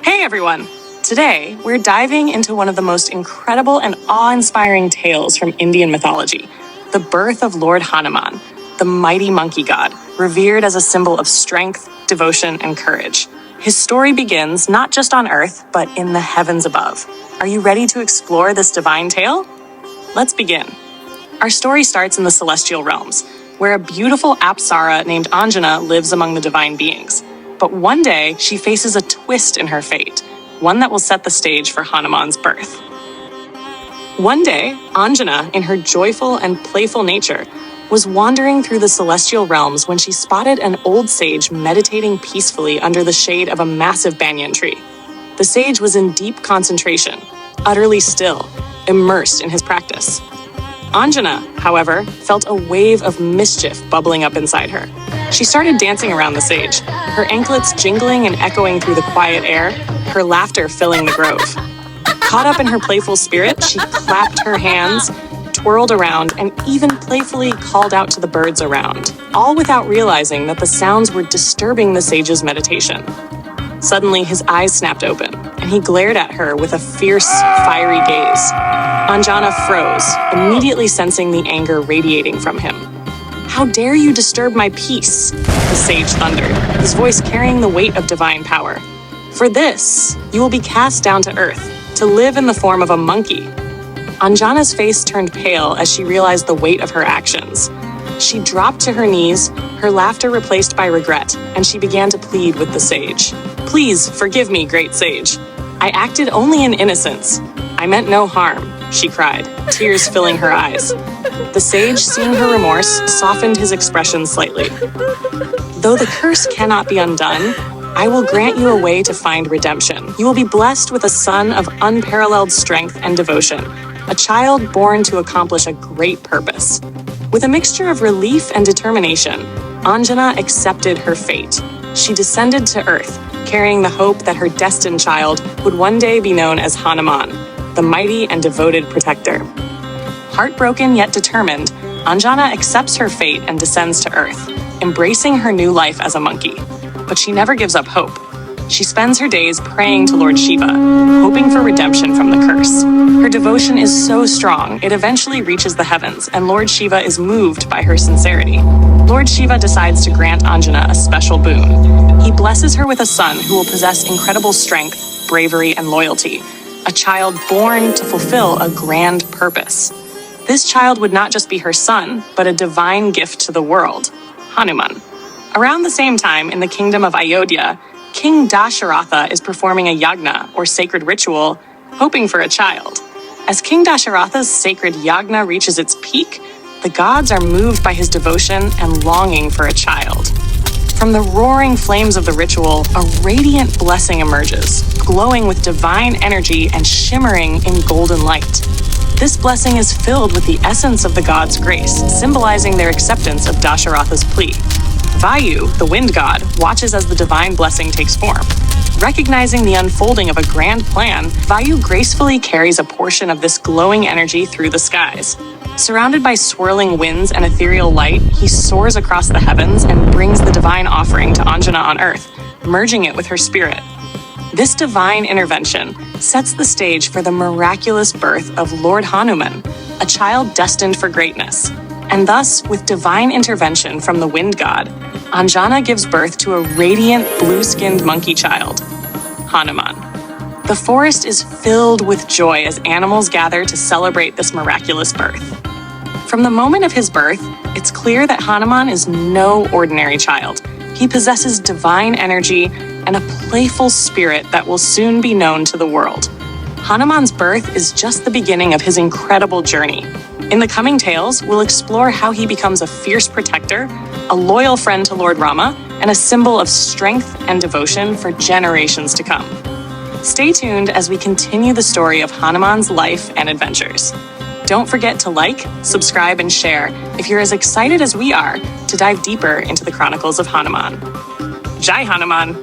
Hey everyone! Today, we're diving into one of the most incredible and awe-inspiring tales from Indian mythology, the birth of Lord Hanuman, the mighty monkey god, revered as a symbol of strength, devotion, and courage. His story begins not just on Earth, but in the heavens above. Are you ready to explore this divine tale? Let's begin. Our story starts in the celestial realms, where a beautiful Apsara named Anjana lives among the divine beings. But one day, she faces a twist in her fate, one that will set the stage for Hanuman's birth. One day, Anjana, in her joyful and playful nature, was wandering through the celestial realms when she spotted an old sage meditating peacefully under the shade of a massive banyan tree. The sage was in deep concentration, utterly still, immersed in his practice. Anjana, however, felt a wave of mischief bubbling up inside her. She started dancing around the sage, her anklets jingling and echoing through the quiet air, her laughter filling the grove. Caught up in her playful spirit, she clapped her hands, twirled around, and even playfully called out to the birds around, all without realizing that the sounds were disturbing the sage's meditation. Suddenly, his eyes snapped open, and he glared at her with a fierce, fiery gaze. Anjana froze, immediately sensing the anger radiating from him. "How dare you disturb my peace?" the sage thundered, his voice carrying the weight of divine power. "For this, you will be cast down to earth, to live in the form of a monkey." Anjana's face turned pale as she realized the weight of her actions. She dropped to her knees, her laughter replaced by regret, and she began to plead with the sage. "Please forgive me, great sage. I acted only in innocence. I meant no harm," she cried, tears filling her eyes. The sage, seeing her remorse, softened his expression slightly. "Though the curse cannot be undone, I will grant you a way to find redemption. You will be blessed with a son of unparalleled strength and devotion, a child born to accomplish a great purpose." With a mixture of relief and determination, Anjana accepted her fate. She descended to earth, carrying the hope that her destined child would one day be known as Hanuman, the mighty and devoted protector. Heartbroken yet determined, Anjana accepts her fate and descends to earth, embracing her new life as a monkey. But she never gives up hope. She spends her days praying to Lord Shiva, hoping for redemption from the curse. Her devotion is so strong, it eventually reaches the heavens, and Lord Shiva is moved by her sincerity. Lord Shiva decides to grant Anjana a special boon. He blesses her with a son who will possess incredible strength, bravery, and loyalty, a child born to fulfill a grand purpose. This child would not just be her son, but a divine gift to the world, Hanuman. Around the same time, in the kingdom of Ayodhya, King Dasharatha is performing a yagna, or sacred ritual, hoping for a child. As King Dasharatha's sacred yagna reaches its peak, the gods are moved by his devotion and longing for a child. From the roaring flames of the ritual, a radiant blessing emerges, glowing with divine energy and shimmering in golden light. This blessing is filled with the essence of the gods' grace, symbolizing their acceptance of Dasharatha's plea. Vayu, the wind god, watches as the divine blessing takes form. Recognizing the unfolding of a grand plan, Vayu gracefully carries a portion of this glowing energy through the skies. Surrounded by swirling winds and ethereal light, he soars across the heavens and brings the divine offering to Anjana on earth, merging it with her spirit. This divine intervention sets the stage for the miraculous birth of Lord Hanuman, a child destined for greatness. And thus, with divine intervention from the wind god, Anjana gives birth to a radiant blue-skinned monkey child, Hanuman. The forest is filled with joy as animals gather to celebrate this miraculous birth. From the moment of his birth, it's clear that Hanuman is no ordinary child. He possesses divine energy and a playful spirit that will soon be known to the world. Hanuman's birth is just the beginning of his incredible journey. In the coming tales, we'll explore how he becomes a fierce protector, a loyal friend to Lord Rama, and a symbol of strength and devotion for generations to come. Stay tuned as we continue the story of Hanuman's life and adventures. Don't forget to like, subscribe, and share if you're as excited as we are to dive deeper into the Chronicles of Hanuman. Jai Hanuman!